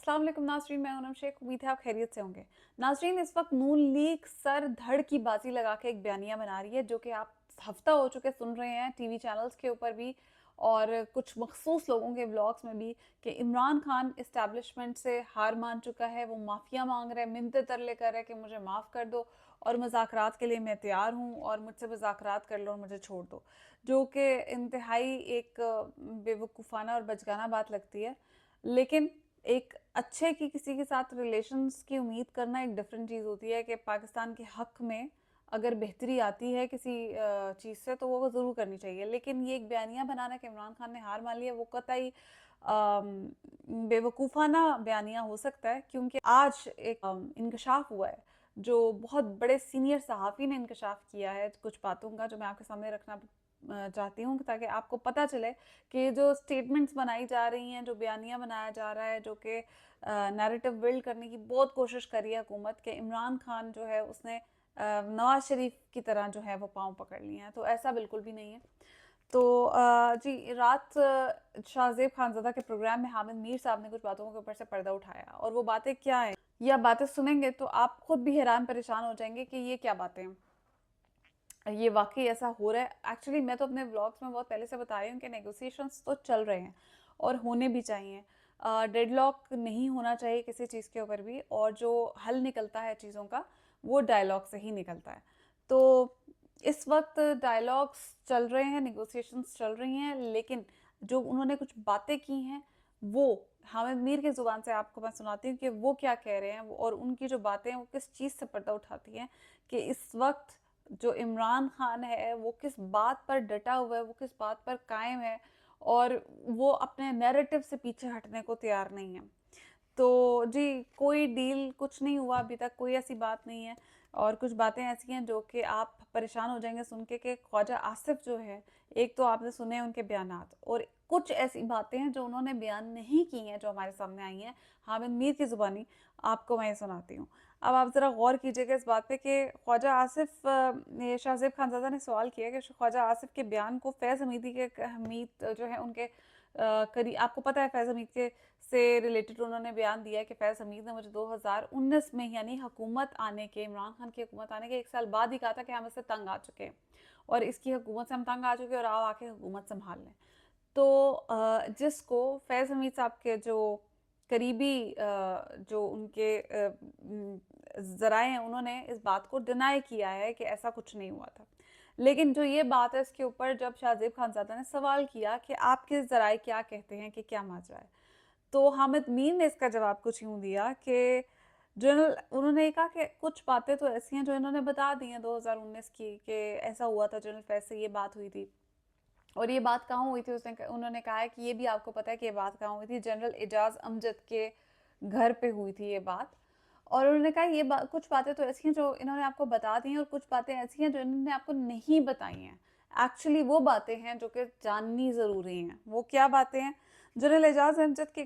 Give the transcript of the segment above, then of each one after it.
अस्सलाम वालेकुम नाज़रीन, मैं पूनम शेख। उम्मीद है आप खैरियत से होंगे। नाज़रीन, इस वक्त नून लीग सर धड़ की बाजी लगा के एक बयानिया बना रही है, जो कि आप हफ्ता हो चुके सुन रहे हैं टीवी चैनल्स के ऊपर भी और कुछ मखसूस लोगों के व्लॉग्स में भी, कि इमरान खान इस्टेब्लिशमेंट से हार मान चुका है। वो माफ़िया मांग रहा है, मिन्नते तरले कर रहा है कि मुझे माफ़ कर दो और मुज़ाकरात के लिए मैं तैयार हूँ और मुझसे मुज़ाकरात कर लो और मुझे छोड़ दो, जो कि इंतहाई एक बेवकूफ़ाना और बचगाना बात लगती है। लेकिन एक अच्छे की किसी के साथ रिलेशंस की उम्मीद करना एक डिफरेंट चीज़ होती है, कि पाकिस्तान के हक में अगर बेहतरी आती है किसी चीज़ से तो वो ज़रूर करनी चाहिए। लेकिन ये एक बयानिया बनाना कि इमरान खान ने हार मान लिया, वो कतई बेवकूफ़ाना बयानिया हो सकता है, क्योंकि आज एक इंकशाफ हुआ है, जो बहुत बड़े सीनियर सहाफ़ी ने इंकशाफ किया है कुछ बातों का, जो मैं आपके सामने रखना चाहती हूँ, ताकि आपको पता चले कि जो स्टेटमेंट्स बनाई जा रही हैं, जो बयानिया बनाया जा रहा है, जो कि नैरेटिव बिल्ड करने की बहुत कोशिश करी है हुकूमत के, इमरान खान जो है उसने नवाज शरीफ की तरह जो है वो पाँव पकड़ लिए हैं, तो ऐसा बिल्कुल भी नहीं है। तो जी, रात शाहजेब खानज़ादा के प्रोग्राम में हामिद मीर साहब ने कुछ बातों के ऊपर से पर्दा उठाया, और वो बातें क्या हैं, या बातें सुनेंगे तो आप खुद भी हैरान परेशान हो जाएंगे कि ये क्या बातें हैं, ये वाकई ऐसा हो रहा है। एक्चुअली मैं तो अपने व्लॉग्स में बहुत पहले से बता रही हूँ कि नेगोशिएशंस तो चल रहे हैं और होने भी चाहिए। डेडलॉक नहीं होना चाहिए किसी चीज़ के ऊपर भी, और जो हल निकलता है चीज़ों का वो डायलॉग से ही निकलता है। तो इस वक्त डायलॉग्स चल रहे हैं, नेगोशिएशंस चल रही हैं, लेकिन जो उन्होंने कुछ बातें की हैं वो हामिद मीर की ज़ुबान से आपको मैं सुनाती हूँ कि वो क्या कह रहे हैं, और उनकी जो बातें हैं वो किस चीज़ से पर्दा उठाती हैं, कि इस वक्त जो इमरान खान है वो किस बात पर डटा हुआ है, वो किस बात पर कायम है, और वो अपने नैरेटिव से पीछे हटने को तैयार नहीं है। तो जी, कोई डील कुछ नहीं हुआ अभी तक, कोई ऐसी बात नहीं है। और कुछ बातें ऐसी हैं जो कि आप परेशान हो जाएंगे सुन के, कि ख्वाजा आसिफ जो है, एक तो आपने सुने हैं उनके बयानात, और कुछ ऐसी बातें हैं जो उन्होंने बयान नहीं की हैं, जो हमारे सामने आई हैं हामिद मीर की ज़ुबानी, आपको मैं ये सुनाती हूँ। अब आप ज़रा गौर कीजिएगा इस बात पे कि ख्वाजा आसिफ ने, शाहजेब खानज़ादा ने सवाल किया कि ख्वाजा आसिफ के बयान को फैज़ हमीदी के हमीद जो है उनके करीब, आपको पता है फैज़ हमीद के से रिलेटेड उन्होंने बयान दिया है कि फैज़ हमीद ने मुझे 2019 में, यानी हुकूमत आने के, इमरान खान की हुकूमत आने के 1 साल बाद ही कहा था कि हम इससे तंग आ चुके हैं और इसकी हुकूमत से हम तंग आ चुके हैं और आओ आके हुकूमत संभाल लें। तो जिसको फैज़ हमीद साहब के जो करीबी जो उनके ज़राए हैं, उन्होंने इस बात को डिनाई किया है कि ऐसा कुछ नहीं हुआ था। लेकिन जो ये बात है, इसके ऊपर जब शाहजेब खानज़ादा ने सवाल किया कि आपके ज़राए क्या कहते हैं, कि क्या माजरा है, तो हामिद मीर ने इसका जवाब कुछ यूँ दिया कि जनरल, उन्होंने कहा कि कुछ बातें तो ऐसी हैं जो इन्होंने बता दी हैं 2019 की, कि ऐसा हुआ था, जनरल फैज़ से ये बात हुई थी। और ये बात कहाँ हुई थी, उन्होंने कहा है कि ये भी आपको पता है कि ये बात कहाँ हुई थी, जनरल एजाज अमजद के घर पे हुई थी ये बात। और उन्होंने कहा ये कुछ बातें तो ऐसी हैं जो इन्होंने आपको बता दी हैं, और कुछ बातें ऐसी हैं जो इन्होंने आपको नहीं बताई हैं। एक्चुअली वो बातें हैं जो कि जाननी ज़रूरी हैं। वो क्या बातें हैं? जनरल एजाज अमजद के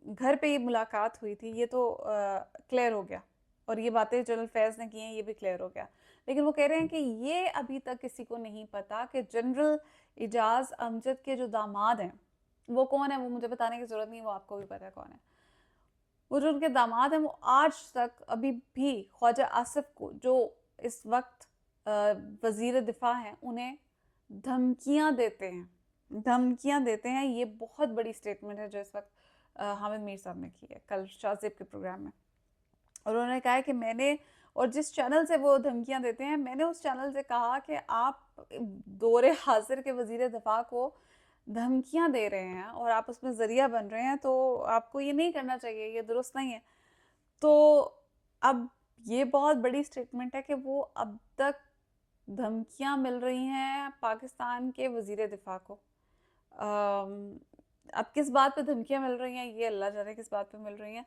घर पे ये मुलाकात हुई थी, ये तो क्लियर हो गया, और ये बातें जनरल फैज़ ने की हैं, ये भी क्लियर हो गया। लेकिन वो कह रहे हैं कि ये अभी तक किसी को नहीं पता कि जनरल एजाज अमजद के जो दामाद हैं वो कौन है। वो मुझे बताने की ज़रूरत नहीं, वो आपको भी पता है कौन है। वो जो उनके दामाद हैं, वो आज तक अभी भी ख्वाजा आसिफ को, जो इस वक्त वज़ीर दिफा हैं, उन्हें धमकियां देते हैं, धमकियां देते हैं। ये बहुत बड़ी स्टेटमेंट है जो इस वक्त हामिद मीर साहब ने की है कल शाहजेब के प्रोग्राम में। और उन्होंने कहा है कि मैंने, और जिस चैनल से वो धमकियां देते हैं, मैंने उस चैनल से कहा कि आप दौरे हाजिर के वज़ीर दिफा को धमकियां दे रहे हैं और आप उसमें ज़रिया बन रहे हैं, तो आपको ये नहीं करना चाहिए, ये दुरुस्त नहीं है। तो अब ये बहुत बड़ी स्टेटमेंट है कि वो अब तक धमकियां मिल रही हैं पाकिस्तान के वज़ीर दिफा को। अब किस बात पे धमकियां मिल रही हैं, ये अल्लाह जाने किस बात पे मिल रही हैं।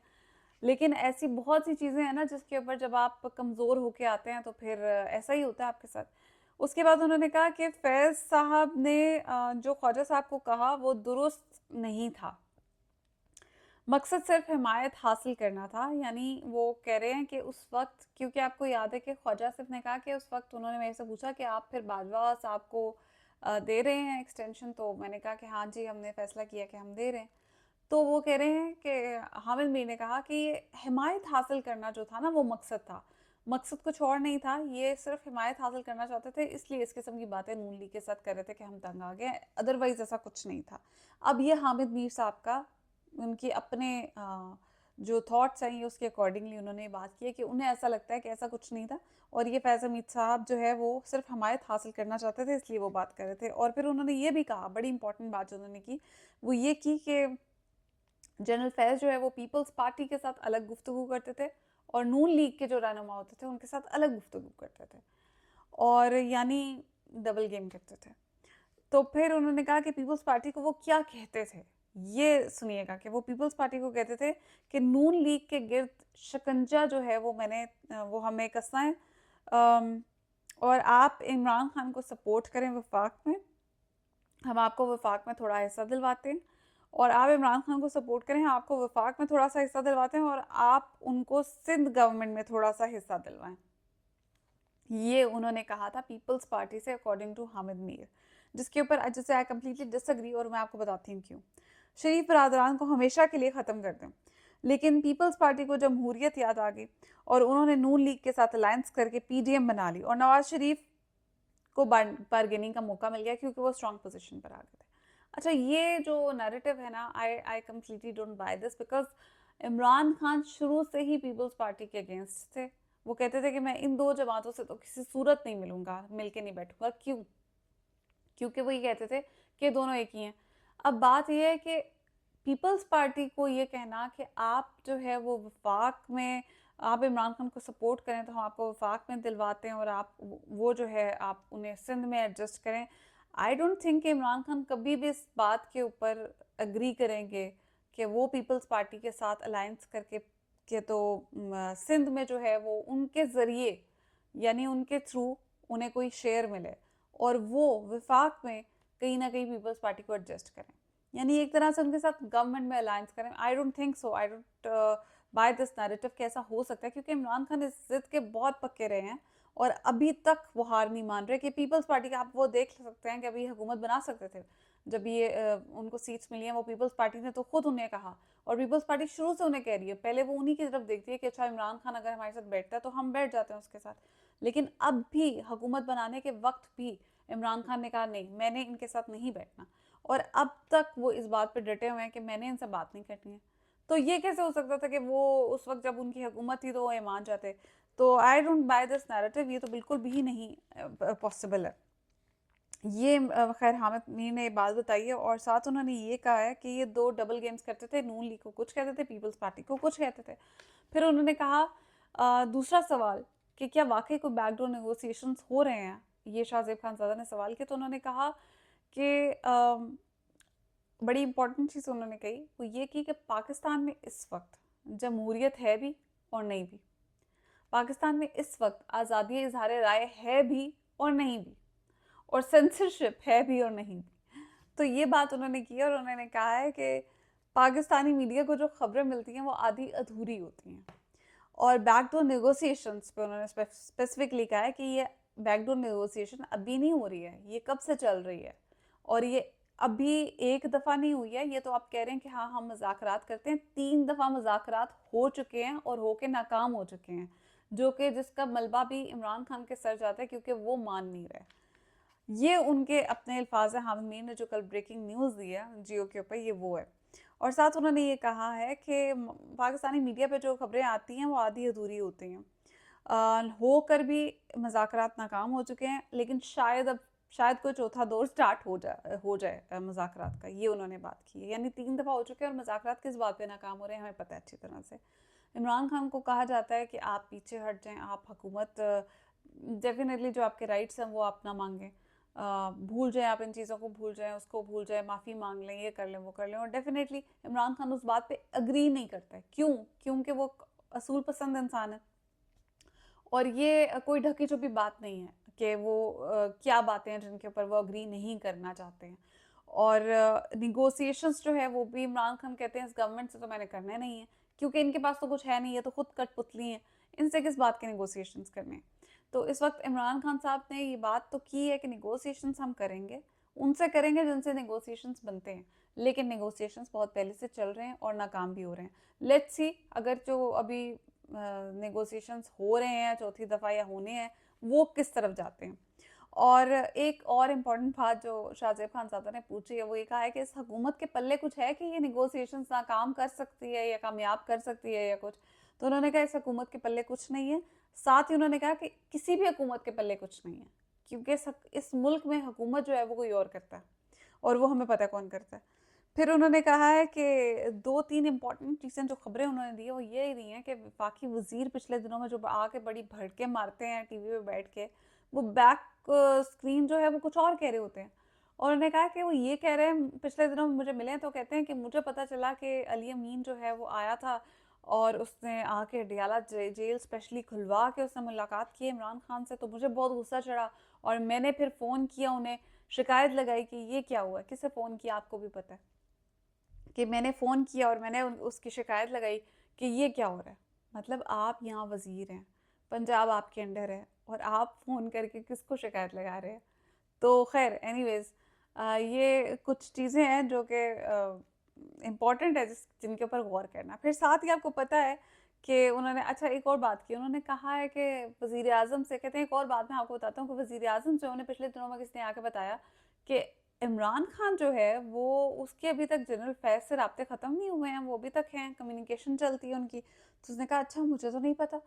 लेकिन ऐसी बहुत सी चीज़ें हैं ना जिसके ऊपर जब आप कमज़ोर होके आते हैं तो फिर ऐसा ही होता है आपके साथ। उसके बाद उन्होंने कहा कि फैज़ साहब ने जो ख्वाजा साहब को कहा वो दुरुस्त नहीं था, मकसद सिर्फ हिमायत हासिल करना था। यानी वो कह रहे हैं कि उस वक्त, क्योंकि आपको याद है कि ख्वाजा सिर्फ ने कहा कि उस वक्त उन्होंने मेरे से पूछा कि आप फिर बाजवा साहब को दे रहे हैं एक्सटेंशन, तो मैंने कहा कि हाँ जी, हमने फ़ैसला किया कि हम दे रहे हैं। तो वो कह रहे हैं कि हामिद मीर ने कहा कि ये हिमायत हासिल करना जो था ना वो मकसद था, मकसद कुछ और नहीं था, ये सिर्फ हिमायत हासिल करना चाहते थे, इसलिए इस किस्म की बातें नून लीग के साथ कर रहे थे कि हम तंग आ गए, अदरवाइज ऐसा कुछ नहीं था। अब ये हामिद मीर साहब का उनके अपने जो थॉट्स हैं ये उसके अकॉर्डिंगली उन्होंने बात की है कि उन्हें ऐसा लगता है कि ऐसा कुछ नहीं था, और ये फैज़ हमीद साहब जो है वो सिर्फ हिमायत हासिल करना चाहते थे, इसलिए वो बात कर रहे थे। और फिर उन्होंने ये भी कहा, बड़ी इंपॉर्टेंट बात जो उन्होंने की वो ये की कि जनरल फैज़ जो है वो पीपल्स पार्टी के साथ अलग गुफ्तगू करते थे और नून लीग के जो रहनुमा होते थे उनके साथ अलग गुफ्तगू करते थे, और यानी डबल गेम करते थे। तो फिर उन्होंने कहा कि पीपल्स पार्टी को वो क्या कहते थे, ये सुनिएगा कि वो पीपल्स पार्टी को कहते थे कि नून लीग के गिर्द शिकंजा जो है वो हमें कसना है, और आप इमरान खान को सपोर्ट करें वफाक में, हम आपको वफाक में थोड़ा हिस्सा दिलवाते हैं, और आप इमरान खान को सपोर्ट करें, हम आपको वफाक में थोड़ा सा हिस्सा दिलवाते हैं, और आप उनको सिंध गवर्नमेंट में थोड़ा सा हिस्सा दिलवाएं। ये उन्होंने कहा था पीपल्स पार्टी से, अकॉर्डिंग टू हामिद मीर, जिसके ऊपर जिससे आई कम्प्लीटली डिसएग्री, और मैं आपको बताती हूँ क्यों। शरीफ बरादरान को हमेशा के लिए ख़त्म कर दें, लेकिन पीपल्स पार्टी को जमहूरियत याद आ गई और उन्होंने नून लीग के साथ अलायंस करके पीडीएम बना ली, और नवाज शरीफ को बार्गेनिंग का मौका मिल गया क्योंकि वो स्ट्रॉन्ग पोजीशन पर आ गए थे। अच्छा, ये जो नैरेटिव है ना, I completely don't by this, because Imran Khan शुरू से ही पीपल्स पार्टी के अगेंस्ट थे। वो कहते थे कि मैं इन दो जमातों से तो किसी सूरत नहीं मिलूंगा, मिलके नहीं बैठूंगा। क्यों? क्योंकि वो ये कहते थे कि दोनों एक ही हैं। अब बात यह है कि पीपल्स पार्टी को ये कहना कि आप जो है वो वफाक में, आप इमरान खान को सपोर्ट करें तो हम आपको वफाक में दिलवाते हैं, और आप वो जो है आप उन्हें सिंध में एडजस्ट करें। आई डोंट थिंक कि इमरान खान कभी भी इस बात के ऊपर अग्री करेंगे कि वो पीपल्स पार्टी के साथ अलायंस करके के तो सिंध में जो है वो उनके ज़रिए, यानी उनके थ्रू उन्हें कोई शेयर मिले, और वो विफाक में कहीं ना कहीं पीपल्स पार्टी को एडजस्ट करें, यानी एक तरह से उनके साथ गवर्नमेंट में अलायंस करें। I don't think so, I don't by this narrative कि ऐसा हो सकता है, क्योंकि इमरान खान इस जिद के बहुत पक्के रहे हैं और अभी तक वो हार नहीं मान रहे कि पीपल्स पार्टी का, आप वो देख सकते हैं कि अभी हुकूमत बना सकते थे जब ये उनको सीट्स मिली हैं, वो पीपल्स पार्टी ने तो खुद उन्हें कहा, और पीपल्स पार्टी शुरू से उन्हें कह रही है, पहले वो उन्हीं की तरफ देखती है कि अच्छा इमरान खान अगर हमारे साथ बैठता है तो हम बैठ जाते हैं उसके साथ, लेकिन अब भी हुकूमत बनाने के वक्त भी इमरान खान ने कहा नहीं, मैंने इनके साथ नहीं बैठना, और अब तक वो इस बात पे डटे हुए हैं कि मैंने इनसे बात नहीं करनी है। तो ये कैसे हो सकता था कि वो उस वक्त जब उनकी हुकूमत थी तो वो ये मान जाते? तो I don't by this narrative, ये तो बिल्कुल भी नहीं पॉसिबल है। ये खैर हामिद मीर ने ये बात बताई है, और साथ उन्होंने ये कहा है कि ये दो डबल गेम्स करते थे, नून लीग को कुछ कहते थे, पीपल्स पार्टी को कुछ कहते थे। फिर उन्होंने कहा दूसरा सवाल कि क्या वाकई कोई बैकडोर नेगोशिएशंस हो रहे हैं, ये शाहजेब खानज़ादा ने सवाल किया, तो उन्होंने कहा कि बड़ी इंपॉर्टेंट चीज़ उन्होंने कही, वो ये की कि पाकिस्तान में इस वक्त जमहूरियत है भी और नहीं भी, पाकिस्तान में इस वक्त आज़ादी इजहार राय है भी और नहीं भी, और सेंसरशिप है भी और नहीं भी। तो ये बात उन्होंने की, और उन्होंने कहा है कि पाकिस्तानी मीडिया को जो खबरें मिलती हैं वो आधी अधूरी होती हैं, और बैकडोर नेगोशिएशंस पे उन्होंने स्पेसिफिकली कहा है कि ये बैकडोर नेगोशिएशन अभी नहीं हो रही है, ये कब से चल रही है, और ये अभी एक दफ़ा नहीं हुई है। ये तो आप कह रहे हैं कि हाँ हम मज़ाकरात करते हैं, 3 दफ़ा मज़ाकरात हो चुके हैं और होके नाकाम हो चुके हैं, जो कि जिसका मलबा भी इमरान खान के सर जाता है क्योंकि वो मान नहीं रहे। ये उनके अपने अल्फाज हैं। हामिद मीर ने जो कल ब्रेकिंग न्यूज़ दी है जियो के ऊपर, ये वो है। और साथ उन्होंने ये कहा है कि पाकिस्तानी मीडिया पे जो खबरें आती हैं वो आधी अधूरी होती हैं, होकर भी मज़ाकरात नाकाम हो चुके हैं, लेकिन शायद कोई चौथा दौर स्टार्ट हो जाए मज़ाकरात का, ये उन्होंने बात की है। यानी 3 दफ़ा हो चुके हैं, और मज़ाकरात किस बात पे नाकाम हो रहे हैं हमें पता है अच्छी तरह से। इमरान खान को कहा जाता है कि आप पीछे हट जाएं, आप हुकूमत डेफिनेटली जो आपके राइट्स हैं वो आप ना मांगें, भूल जाएं, आप इन चीज़ों को भूल जाएं, उसको भूल जाएं, माफ़ी मांग लें, ये कर लें, वो कर लें, और डेफिनेटली इमरान खान उस बात पे अग्री नहीं करता है। क्यों? क्योंकि वो असूल पसंद इंसान है, और ये कोई ढकी छुपी बात नहीं है कि वो क्या बातें हैं जिनके ऊपर वो अग्री नहीं करना चाहते हैं। और निगोशिएशंस जो है वो भी इमरान खान कहते हैं इस गवर्नमेंट से तो मैंने करने नहीं है, क्योंकि इनके पास तो कुछ है नहीं, ये तो खुद कठपुतली हैं, इनसे किस बात के निगोशिएशंस करने हैं। तो इस वक्त इमरान खान साहब ने ये बात तो की है कि निगोशिएशंस हम करेंगे, उनसे करेंगे जिनसे निगोशिएशंस बनते हैं, लेकिन नेगोशिएशंस बहुत पहले से चल रहे हैं और नाकाम भी हो रहे हैं। लेट्स सी अगर जो अभी नेगोशिएशंस हो रहे हैं चौथी दफ़ा या होने हैं, वो किस तरफ जाते हैं। और एक और इम्पॉर्टेंट बात जो शाहज़ेब खान साहब ने पूछी है वो ये कहा है कि इस हुकूमत के पल्ले कुछ है कि ये नेगोशिएशंस नाकाम कर सकती है या कामयाब कर सकती है या कुछ। तो उन्होंने कहा इस हुकूमत के पल्ले कुछ नहीं है। साथ ही उन्होंने कहा कि किसी भी हुकूमत के पल्ले कुछ नहीं है, क्योंकि इस मुल्क में हुकूमत जो है वो कोई और करता है और वो हमें पता है कौन करता है। फिर उन्होंने कहा है कि 2-3 इम्पॉर्टेंट चीज़ें जो खबरें उन्होंने दी है वो ये दी हैं कि वफाकी वज़ीर पिछले दिनों में जो आके बड़ी भड़के मारते हैं टीवी पे बैठ के, वो बैक स्क्रीन जो है वो कुछ और कह रहे होते हैं। और उन्होंने कहा कि वो ये कह रहे हैं, पिछले दिनों में मुझे मिले हैं तो कहते हैं कि मुझे पता चला कि अली अमीन जो है वो आया था और उसने आके डियाला जेल स्पेशली खुलवा के उसने मुलाकात की इमरान खान से, तो मुझे बहुत गुस्सा चढ़ा और मैंने फिर फ़ोन किया उन्हें, शिकायत लगाई कि ये क्या हुआ है, किसे फ़ोन किया आपको भी पता है कि मैंने फ़ोन किया और मैंने उसकी शिकायत लगाई कि ये क्या हो रहा है। मतलब आप यहाँ वज़ीर हैं, पंजाब आपके अंडर है और आप फ़ोन करके किसको शिकायत लगा रहे हैं। तो खैर एनीवेज़ ये कुछ चीज़ें हैं जो कि इम्पॉर्टेंट है जिनके ऊपर गौर करना। फिर साथ ही आपको पता है कि उन्होंने अच्छा एक और बात की, उन्होंने कहा है कि वज़ीर आज़म से कहते हैं, एक और बात मैं आपको बताता हूँ कि वज़ीर आज़म से उन्हें पिछले दिनों में किसी ने आके बताया कि इमरान खान जो है वो उसके अभी तक जनरल फैज़ से राब्ते ख़त्म नहीं हुए हैं, वो अभी तक हैं, कम्युनिकेशन चलती है उनकी। तो उसने कहा अच्छा मुझे तो नहीं पता,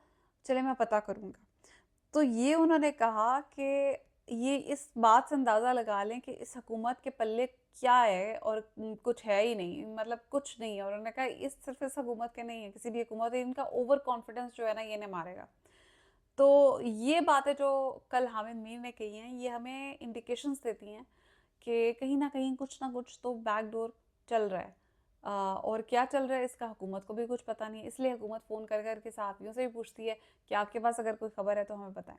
चलिए मैं पता करूँगा। तो ये उन्होंने कहा कि ये इस बात से अंदाज़ा लगा लें कि इस हुकूमत के पल्ले क्या है और कुछ है ही नहीं, मतलब कुछ नहीं है। और उन्होंने कहा इस सिर्फ इस हुकूमत के नहीं है, किसी भी हुकूमत है, इनका ओवर कॉन्फिडेंस जो है ना ये इन्हें मारेगा। तो ये बातें जो कल हामिद मीर ने कही हैं ये हमें इंडिकेशंस देती हैं कि कहीं ना कुछ तो बैकडोर चल रहा है। और क्या चल रहा है इसका हुकूमत को भी कुछ पता नहीं है, इसलिए हुकूमत फ़ोन कर कर के सहाफ़ियों से भी पूछती है कि आपके पास अगर कोई खबर है तो हमें बताएं।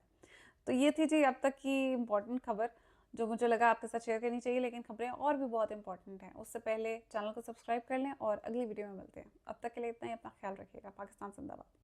तो ये थी जी अब तक की इम्पोर्टेंट खबर जो मुझे लगा आपके साथ शेयर करनी चाहिए, लेकिन खबरें और भी बहुत इंपॉर्टेंट हैं। उससे पहले चैनल को सब्सक्राइब कर लें और अगली वीडियो में मिलते हैं। अब तक के लिए इतना ही, अपना ख्याल रखिएगा। पाकिस्तान जिंदाबाद।